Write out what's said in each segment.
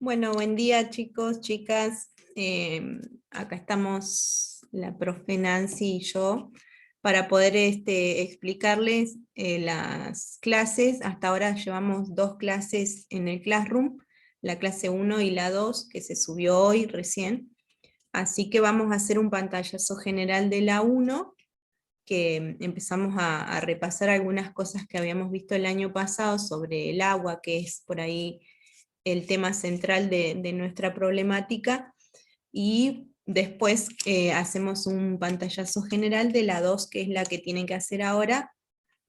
Bueno, buen día chicos, chicas. Acá estamos la profe Nancy y yo para poder explicarles las clases. Hasta ahora llevamos dos clases en el Classroom, la clase 1 y la 2, que se subió hoy recién. Así que vamos a hacer un pantallazo general de la 1, que empezamos a repasar algunas cosas que habíamos visto el año pasado sobre el agua, que es por ahí el tema central de nuestra problemática, y después hacemos un pantallazo general de la 2, que es la que tienen que hacer ahora.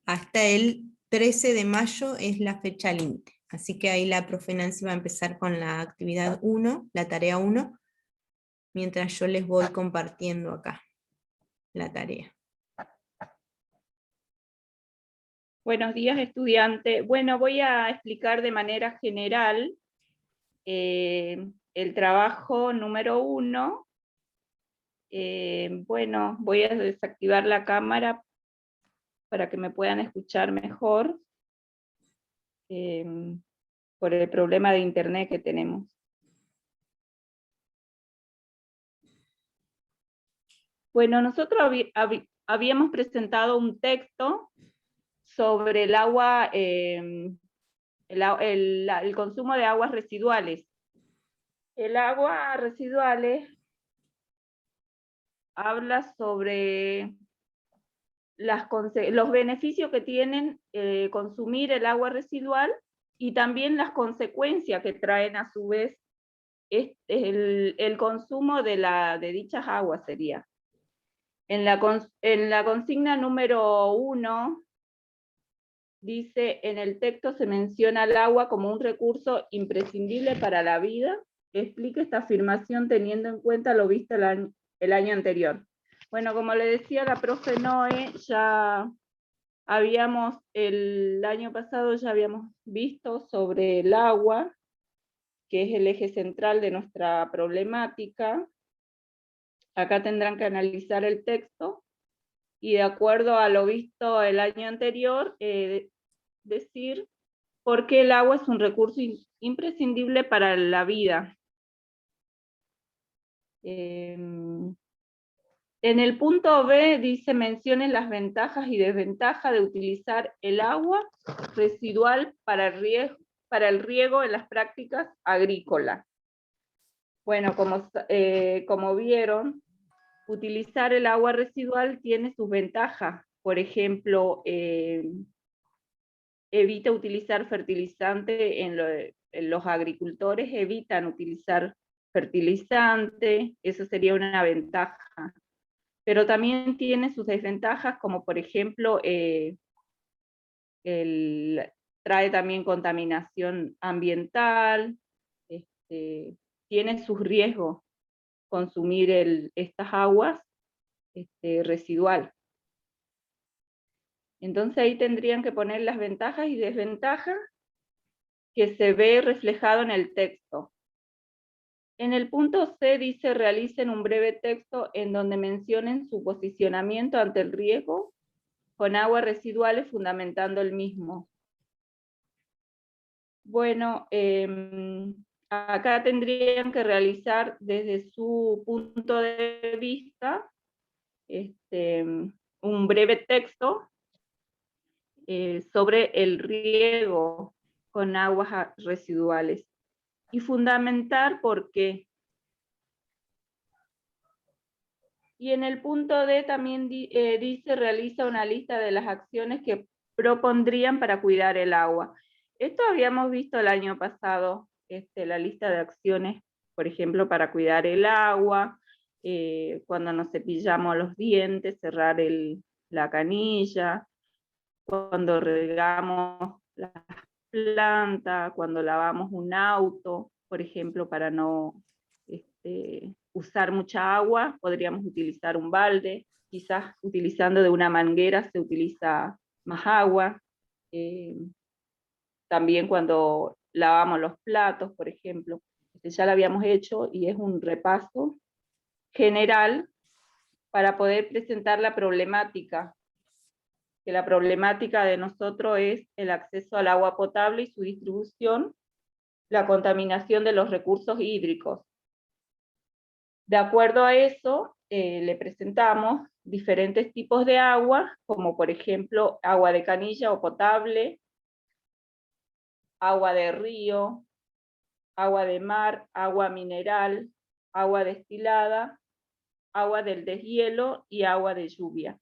Hasta el 13 de mayo es la fecha límite. Así que ahí la profe Nancy va a empezar con la actividad 1, la tarea 1, mientras yo les voy compartiendo acá la tarea. Buenos días, estudiante. Bueno, voy a explicar de manera general el trabajo número 1. Bueno, voy a desactivar la cámara para que me puedan escuchar mejor por el problema de internet que tenemos. Bueno, nosotros habíamos presentado un texto sobre el agua, el consumo de aguas residuales. El agua residuales habla sobre los beneficios que tienen consumir el agua residual y también las consecuencias que traen a su vez el consumo de dichas aguas sería. En la consigna número 1 dice: en el texto se menciona el agua como un recurso imprescindible para la vida. Explica esta afirmación teniendo en cuenta lo visto el año anterior. Bueno, como le decía la profe Noé, el año pasado ya habíamos visto sobre el agua, que es el eje central de nuestra problemática. Acá tendrán que analizar el texto y, de acuerdo a lo visto el año anterior, decir por qué el agua es un recurso imprescindible para la vida. En el punto B dice: mencionen las ventajas y desventajas de utilizar el agua residual para el riego en las prácticas agrícolas. Bueno, como vieron, utilizar el agua residual tiene sus ventajas. Por ejemplo, evita utilizar fertilizante. Los agricultores evitan utilizar fertilizante, eso sería una ventaja. Pero también tiene sus desventajas, como por ejemplo, trae también contaminación ambiental, tiene sus riesgos consumir estas aguas residual. Entonces ahí tendrían que poner las ventajas y desventajas que se ve reflejado en el texto. En el punto C dice: realicen un breve texto en donde mencionen su posicionamiento ante el riesgo con aguas residuales, fundamentando el mismo. Bueno, acá tendrían que realizar desde su punto de vista un breve texto sobre el riego con aguas residuales y fundamentar por qué. Y en el punto D también dice: realiza una lista de las acciones que propondrían para cuidar el agua. Esto habíamos visto el año pasado, la lista de acciones, por ejemplo, para cuidar el agua, cuando nos cepillamos los dientes, cerrar la canilla, cuando regamos las plantas, cuando lavamos un auto, por ejemplo, para no usar mucha agua, podríamos utilizar un balde. Quizás utilizando de una manguera se utiliza más agua. También cuando lavamos los platos, por ejemplo. Ya lo habíamos hecho y es un repaso general para poder presentar la problemática, que la problemática de nosotros es el acceso al agua potable y su distribución la contaminación de los recursos hídricos. De acuerdo a eso, le presentamos diferentes tipos de agua, como por ejemplo agua de canilla o potable, agua de río, agua de mar, agua mineral, agua destilada, agua del deshielo y agua de lluvia.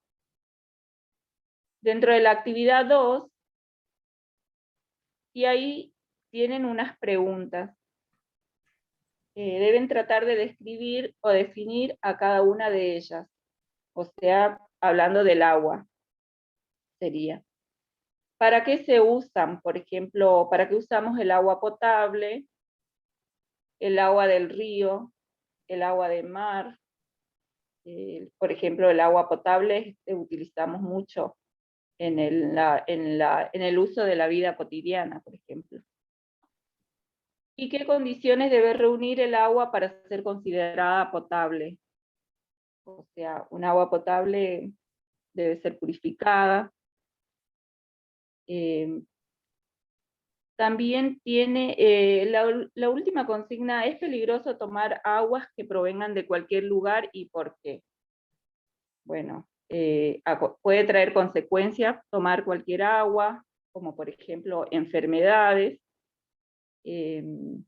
Dentro de la actividad 2, y ahí tienen unas preguntas. Deben tratar de describir o definir a cada una de ellas. O sea, hablando del agua, sería. ¿Para qué se usan? Por ejemplo, ¿para qué usamos el agua potable, el agua del río, el agua de mar? Por ejemplo, el agua potable utilizamos mucho en el uso de la vida cotidiana, por ejemplo. ¿Y qué condiciones debe reunir el agua para ser considerada potable? O sea, un agua potable debe ser purificada. También tiene, la última consigna: ¿es peligroso tomar aguas que provengan de cualquier lugar y por qué? Bueno, puede traer consecuencias tomar cualquier agua, como por ejemplo enfermedades, y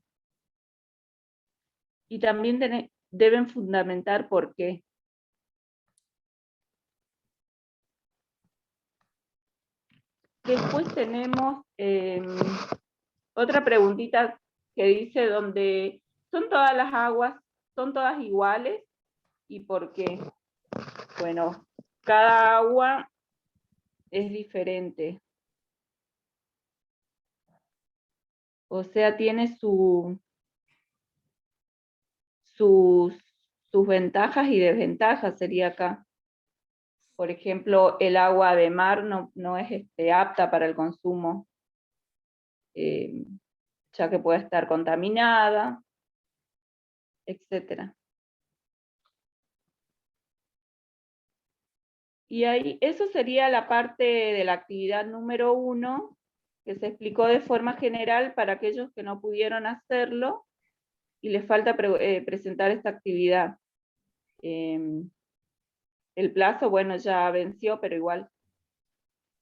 también deben fundamentar por qué. Después tenemos otra preguntita que dice donde son todas las aguas, son todas iguales y por qué. Bueno, cada agua es diferente. O sea, tiene sus ventajas y desventajas, sería acá. Por ejemplo, el agua de mar no es apta para el consumo, ya que puede estar contaminada, etc. Y ahí, eso sería la parte de la actividad número 1, que se explicó de forma general para aquellos que no pudieron hacerlo, y les falta presentar esta actividad. El plazo, bueno, ya venció, pero igual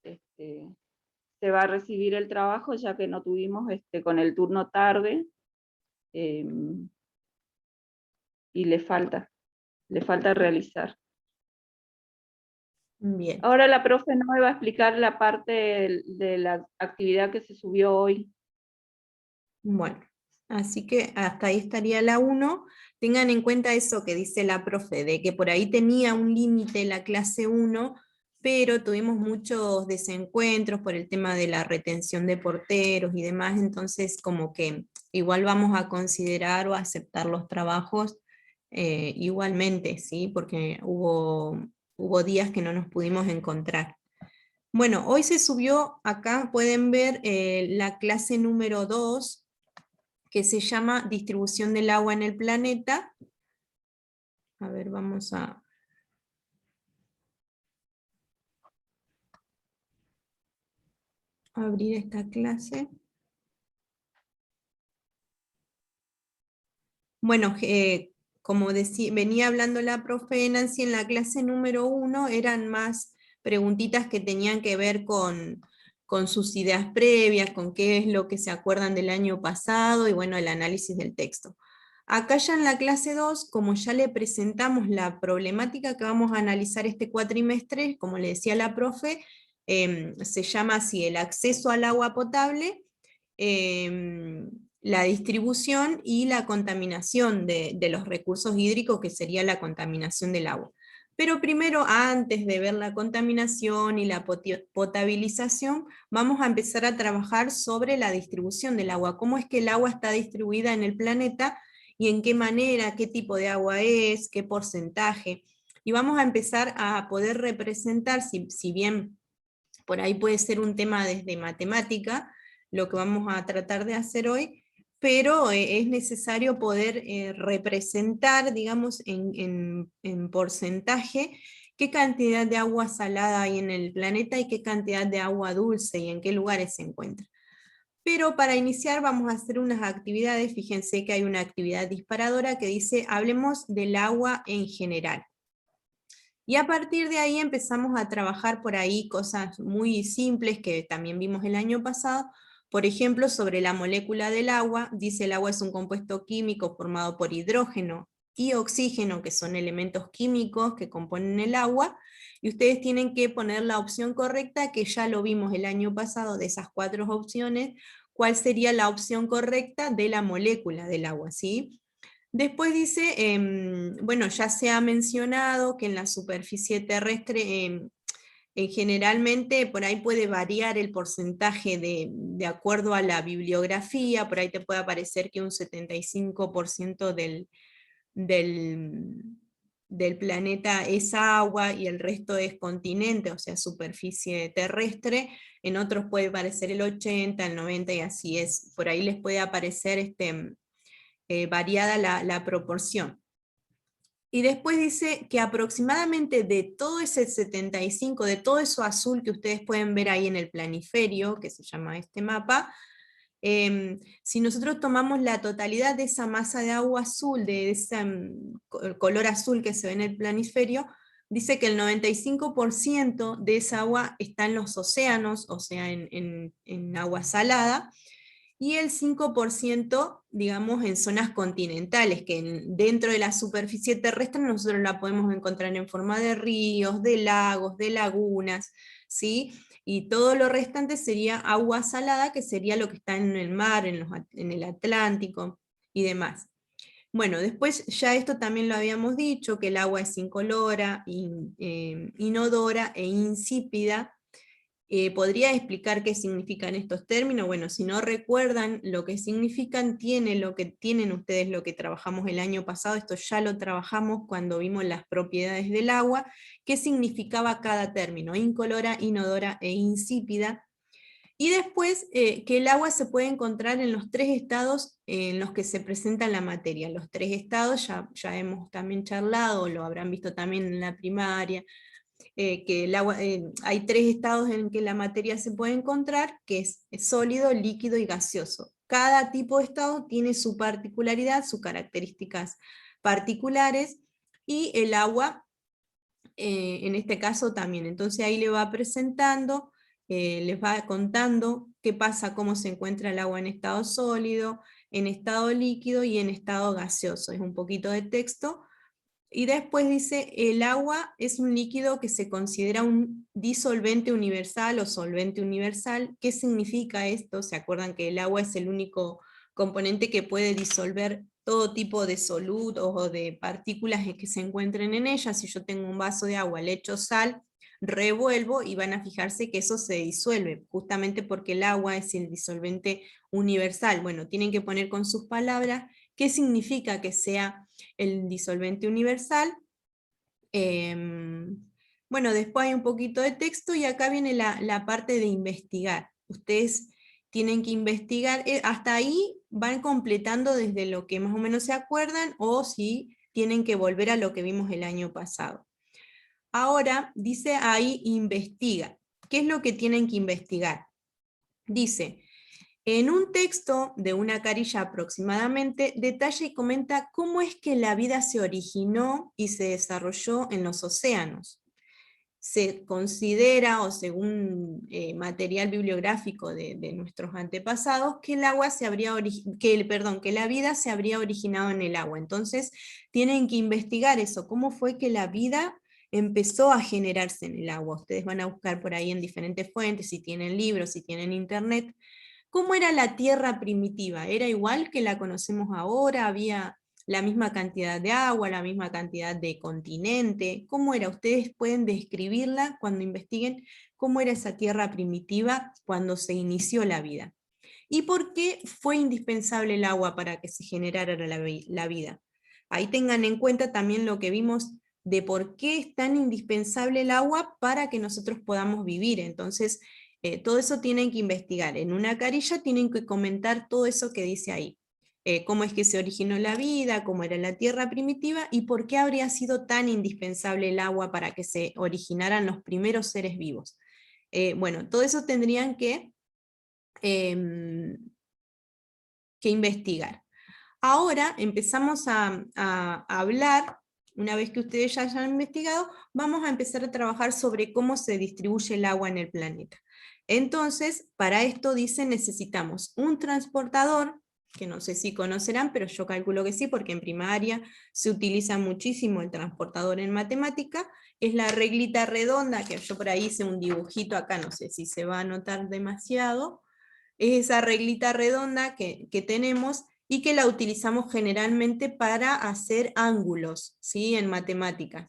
se va a recibir el trabajo, ya que no tuvimos con el turno tarde, y le falta realizar. Bien. Ahora la profe nos va a explicar la parte de la actividad que se subió hoy. Bueno, así que hasta ahí estaría la 1. Tengan en cuenta eso que dice la profe, de que por ahí tenía un límite la clase 1, pero tuvimos muchos desencuentros por el tema de la retención de porteros y demás, entonces como que igual vamos a considerar o aceptar los trabajos igualmente, ¿sí? Porque hubo días que no nos pudimos encontrar. Bueno, hoy se subió, acá pueden ver la clase número 2, que se llama Distribución del agua en el planeta. A ver, vamos a abrir esta clase. Bueno, como venía hablando la profe Nancy, en la clase número 1 eran más preguntitas que tenían que ver con sus ideas previas, con qué es lo que se acuerdan del año pasado y bueno, el análisis del texto. Acá ya en la clase 2, como ya le presentamos la problemática que vamos a analizar este cuatrimestre, como le decía la profe, se llama así: el acceso al agua potable, la distribución y la contaminación de los recursos hídricos, que sería la contaminación del agua. Pero primero, antes de ver la contaminación y la potabilización, vamos a empezar a trabajar sobre la distribución del agua, cómo es que el agua está distribuida en el planeta y en qué manera, qué tipo de agua es, qué porcentaje. Y vamos a empezar a poder representar, si bien por ahí puede ser un tema desde matemática, lo que vamos a tratar de hacer hoy, pero es necesario poder representar, digamos, en porcentaje, qué cantidad de agua salada hay en el planeta y qué cantidad de agua dulce y en qué lugares se encuentra. Pero para iniciar vamos a hacer unas actividades. Fíjense que hay una actividad disparadora que dice, hablemos del agua en general. Y a partir de ahí empezamos a trabajar por ahí cosas muy simples que también vimos el año pasado. Por ejemplo, sobre la molécula del agua, dice el agua es un compuesto químico formado por hidrógeno y oxígeno, que son elementos químicos que componen el agua, y ustedes tienen que poner la opción correcta, que ya lo vimos el año pasado de esas 4 opciones, cuál sería la opción correcta de la molécula del agua, ¿sí? Después dice, bueno, ya se ha mencionado que en la superficie terrestre generalmente por ahí puede variar el porcentaje de acuerdo a la bibliografía, por ahí te puede aparecer que un 75% del, del planeta es agua y el resto es continente, o sea, superficie terrestre. En otros puede parecer el 80, el 90 y así es. Por ahí les puede aparecer variada la proporción. Y después dice que aproximadamente de todo ese 75, de todo eso azul que ustedes pueden ver ahí en el planiferio, que se llama este mapa, si nosotros tomamos la totalidad de esa masa de agua azul, de ese color azul que se ve en el planiferio, dice que el 95% de esa agua está en los océanos, o sea, en agua salada, y el 5%, digamos, en zonas continentales, que dentro de la superficie terrestre nosotros la podemos encontrar en forma de ríos, de lagos, de lagunas, ¿sí? Y todo lo restante sería agua salada, que sería lo que está en el mar, en el Atlántico y demás. Bueno, después ya esto también lo habíamos dicho, que el agua es incolora, inodora e insípida. ¿Podría explicar qué significan estos términos? Bueno, si no recuerdan lo que significan, tienen ustedes lo que trabajamos el año pasado, esto ya lo trabajamos cuando vimos las propiedades del agua, qué significaba cada término, incolora, inodora e insípida. Y después, que el agua se puede encontrar en los 3 estados en los que se presenta la materia. Los 3 estados ya hemos también charlado, lo habrán visto también en la primaria, que el agua, hay 3 estados en que la materia se puede encontrar, que es sólido, líquido y gaseoso. Cada tipo de estado tiene su particularidad, sus características particulares, y el agua, en este caso también. Entonces ahí le va presentando, les va contando qué pasa, cómo se encuentra el agua en estado sólido, en estado líquido y en estado gaseoso. Es un poquito de texto. Y después dice, el agua es un líquido que se considera un disolvente universal o solvente universal. ¿Qué significa esto? ¿Se acuerdan que el agua es el único componente que puede disolver todo tipo de solutos o de partículas que se encuentren en ella? Si yo tengo un vaso de agua, le echo sal, revuelvo y van a fijarse que eso se disuelve, justamente porque el agua es el disolvente universal. Bueno, tienen que poner con sus palabras qué significa que sea el disolvente universal. Bueno, después hay un poquito de texto y acá viene la parte de investigar. Ustedes tienen que investigar, hasta ahí van completando desde lo que más o menos se acuerdan, o si tienen que volver a lo que vimos el año pasado. Ahora dice ahí investiga. ¿Qué es lo que tienen que investigar? Dice, en un texto de una carilla aproximadamente, detalla y comenta cómo es que la vida se originó y se desarrolló en los océanos. Se considera, o según material bibliográfico de nuestros antepasados, que el agua se habría que la vida se habría originado en el agua. Entonces, tienen que investigar eso, cómo fue que la vida empezó a generarse en el agua. Ustedes van a buscar por ahí en diferentes fuentes, si tienen libros, si tienen internet. ¿Cómo era la Tierra primitiva? ¿Era igual que la conocemos ahora? ¿Había la misma cantidad de agua, la misma cantidad de continente? ¿Cómo era? Ustedes pueden describirla cuando investiguen cómo era esa Tierra primitiva cuando se inició la vida. ¿Y por qué fue indispensable el agua para que se generara la vida? Ahí tengan en cuenta también lo que vimos de por qué es tan indispensable el agua para que nosotros podamos vivir. Entonces, todo eso tienen que investigar. En una carilla tienen que comentar todo eso que dice ahí. Cómo es que se originó la vida, cómo era la Tierra primitiva y por qué habría sido tan indispensable el agua para que se originaran los primeros seres vivos. Bueno, todo eso tendrían que que investigar. Ahora empezamos a hablar, una vez que ustedes ya hayan investigado, vamos a empezar a trabajar sobre cómo se distribuye el agua en el planeta. Entonces, para esto dice, necesitamos un transportador, que no sé si conocerán, pero yo calculo que sí, porque en primaria se utiliza muchísimo el transportador en matemática. Es la reglita redonda, que yo por ahí hice un dibujito acá, no sé si se va a notar demasiado. Es esa reglita redonda que tenemos y que la utilizamos generalmente para hacer ángulos, ¿sí? En matemáticas.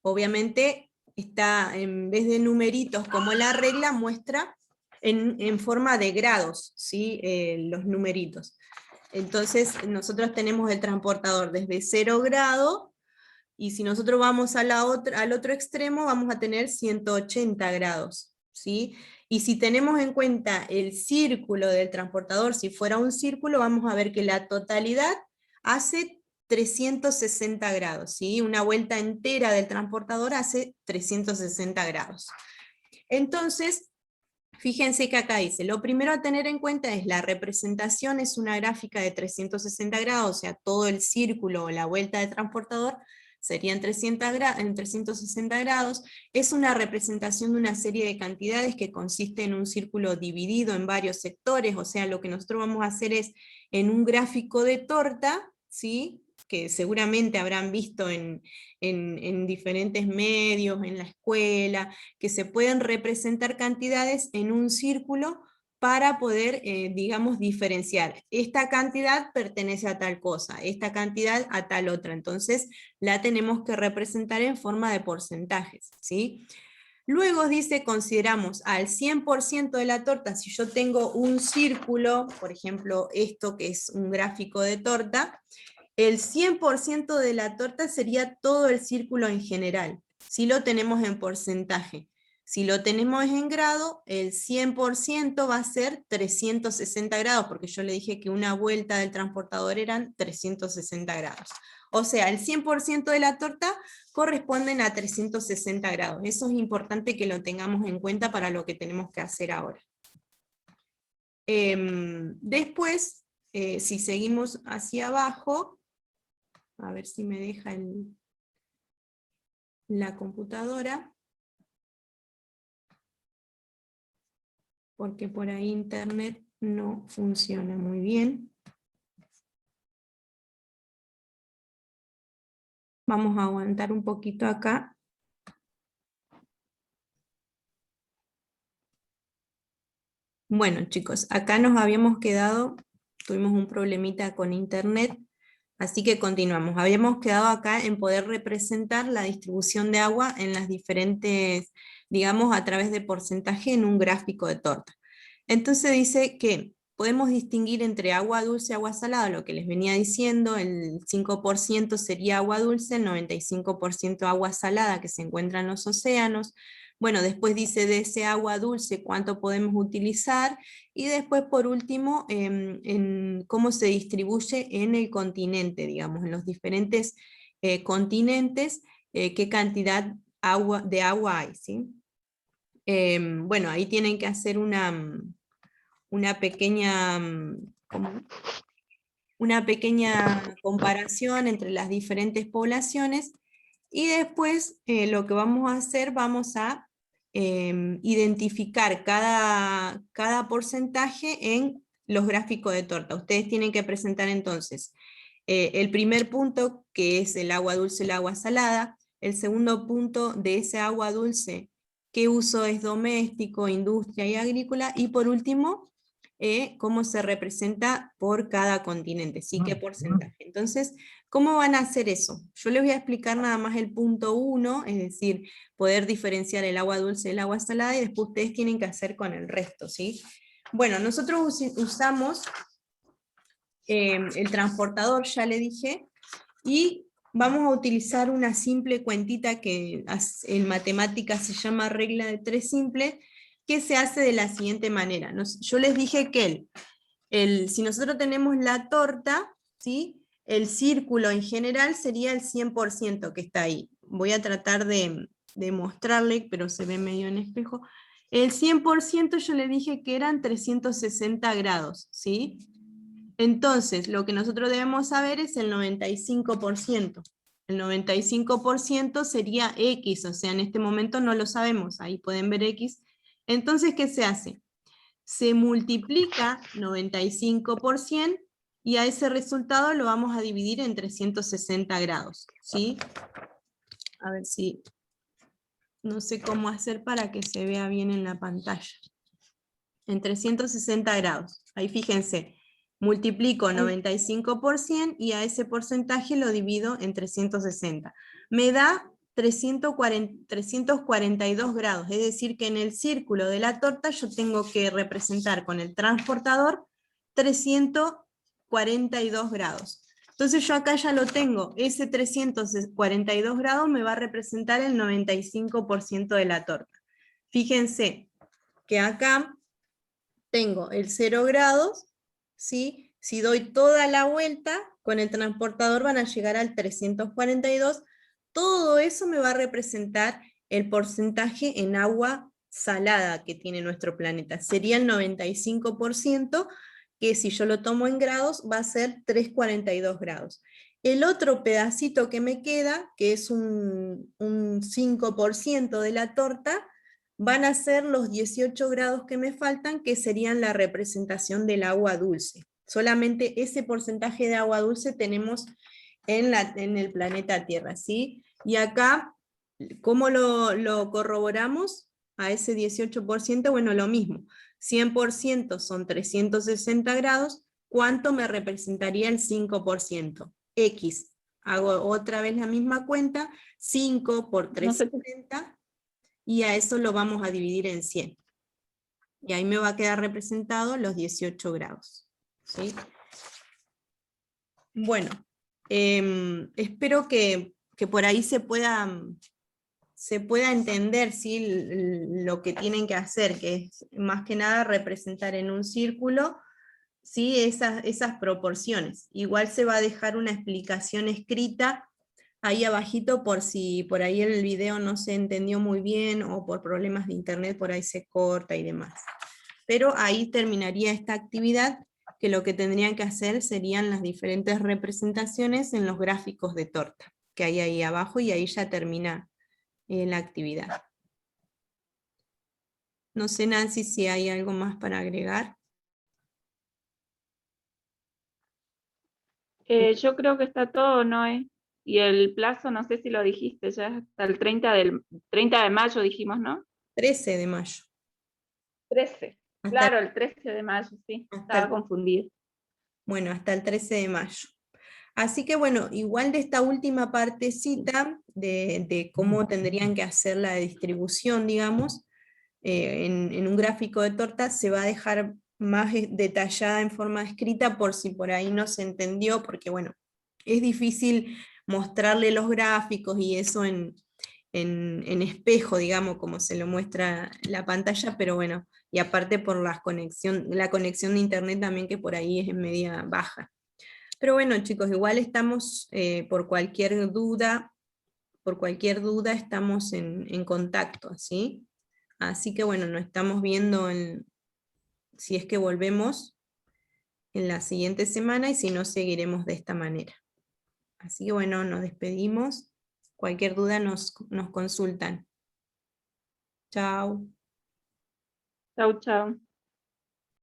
Obviamente está, en vez de numeritos como la regla, muestra en forma de grados, ¿sí? Los numeritos. Entonces nosotros tenemos el transportador desde 0 grado, y si nosotros vamos al otro extremo vamos a tener 180 grados, ¿sí? Y si tenemos en cuenta el círculo del transportador, si fuera un círculo, vamos a ver que la totalidad hace 360 grados, ¿sí? Una vuelta entera del transportador hace 360 grados. Entonces, fíjense que acá dice, lo primero a tener en cuenta es la representación, es una gráfica de 360 grados, o sea, todo el círculo o la vuelta del transportador sería en 360 grados, es una representación de una serie de cantidades que consiste en un círculo dividido en varios sectores, o sea, lo que nosotros vamos a hacer es, en un gráfico de torta, ¿sí? Que seguramente habrán visto en diferentes medios, en la escuela, que se pueden representar cantidades en un círculo para poder, digamos, diferenciar. Esta cantidad pertenece a tal cosa, esta cantidad a tal otra, entonces la tenemos que representar en forma de porcentajes, ¿sí? Luego dice, consideramos al 100% de la torta, si yo tengo un círculo, por ejemplo, esto que es un gráfico de torta, el 100% de la torta sería todo el círculo en general, si lo tenemos en porcentaje. Si lo tenemos en grado, el 100% va a ser 360 grados, porque yo le dije que una vuelta del transportador eran 360 grados. O sea, el 100% de la torta corresponden a 360 grados. Eso es importante que lo tengamos en cuenta para lo que tenemos que hacer ahora. Después, si seguimos hacia abajo, a ver si me deja la computadora, porque por ahí internet no funciona muy bien. Vamos a aguantar un poquito acá. Bueno, chicos, acá nos habíamos quedado, tuvimos un problemita con internet, así que continuamos. Habíamos quedado acá en poder representar la distribución de agua en las diferentes, digamos, a través de porcentaje en un gráfico de torta. Entonces dice que podemos distinguir entre agua dulce y agua salada, lo que les venía diciendo, el 5% sería agua dulce, el 95% agua salada que se encuentra en los océanos. Bueno, después dice de ese agua dulce cuánto podemos utilizar, y después por último en cómo se distribuye en el continente, digamos, en los diferentes continentes, qué cantidad de agua hay, ¿sí? Bueno, ahí tienen que hacer una pequeña comparación entre las diferentes poblaciones, y después lo que vamos a hacer, vamos a identificar cada porcentaje en los gráficos de torta. Ustedes tienen que presentar entonces el primer punto, que es el agua dulce, el agua salada, el segundo punto de ese agua dulce, qué uso es doméstico, industria y agrícola, y por último, cómo se representa por cada continente, ¿sí? ¿Qué porcentaje? Entonces, ¿cómo van a hacer eso? Yo les voy a explicar nada más el punto 1, es decir, poder diferenciar el agua dulce del agua salada, y después ustedes tienen que hacer con el resto, ¿sí? Bueno, nosotros usamos el transportador, ya le dije, y vamos a utilizar una simple cuentita que en matemáticas se llama regla de 3 simple, que se hace de la siguiente manera. Yo les dije que si nosotros tenemos la torta, ¿sí? El círculo en general sería el 100% que está ahí. Voy a tratar de mostrarle, pero se ve medio en espejo. El 100% yo le dije que eran 360 grados, ¿sí? Entonces, lo que nosotros debemos saber es el 95%. El 95% sería X, o sea, en este momento no lo sabemos, ahí pueden ver X. Entonces, ¿qué se hace? Se multiplica 95% y a ese resultado lo vamos a dividir en 360 grados, ¿sí? A ver si... No sé cómo hacer para que se vea bien en la pantalla. En 360 grados. Ahí fíjense, multiplico 95% y a ese porcentaje lo divido en 360. Me da 342 grados, es decir que en el círculo de la torta yo tengo que representar con el transportador 342 grados. Entonces yo acá ya lo tengo, ese 342 grados me va a representar el 95% de la torta. Fíjense que acá tengo el 0 grados, ¿sí? Si doy toda la vuelta, con el transportador van a llegar al 342, todo eso me va a representar el porcentaje en agua salada que tiene nuestro planeta. Sería el 95%, que si yo lo tomo en grados, va a ser 342 grados. El otro pedacito que me queda, que es un 5% de la torta, van a ser los 18 grados que me faltan, que serían la representación del agua dulce. Solamente ese porcentaje de agua dulce tenemos en el planeta Tierra, ¿sí? Y acá, ¿cómo lo corroboramos a ese 18%? Bueno, lo mismo. 100% son 360 grados, ¿cuánto me representaría el 5%? X. Hago otra vez la misma cuenta, 5 por 360, y a eso lo vamos a dividir en 100. Y ahí me va a quedar representado los 18 grados. ¿Sí? Bueno, espero que por ahí se pueda entender, ¿sí? Lo que tienen que hacer, que es más que nada representar en un círculo, ¿sí? esas proporciones. Igual se va a dejar una explicación escrita ahí abajito por si por ahí el video no se entendió muy bien o por problemas de internet por ahí se corta y demás. Pero ahí terminaría esta actividad, que lo que tendrían que hacer serían las diferentes representaciones en los gráficos de torta que hay ahí abajo, y ahí ya termina la actividad. No sé, Nancy, si hay algo más para agregar. Yo creo que está todo, Noé. Y el plazo, no sé si lo dijiste, ya es hasta el 30 de mayo dijimos, ¿no? 13 de mayo. 13. Hasta, Claro, el 13 de mayo, sí. hasta Estaba confundida. Bueno, hasta el 13 de mayo. Así que bueno, igual de esta última partecita de cómo tendrían que hacer la distribución, digamos, en un gráfico de torta se va a dejar más detallada en forma escrita por si por ahí no se entendió, porque bueno, es difícil mostrarle los gráficos y eso en espejo, digamos, como se lo muestra la pantalla, pero bueno, y aparte por la conexión de internet también, que por ahí es en media baja. Pero bueno, chicos, igual estamos por cualquier duda estamos en contacto, ¿sí? Así que bueno, nos estamos viendo si es que volvemos en la siguiente semana, y si no, seguiremos de esta manera. Así que bueno, nos despedimos. Cualquier duda nos consultan. Chao. Chau, chau.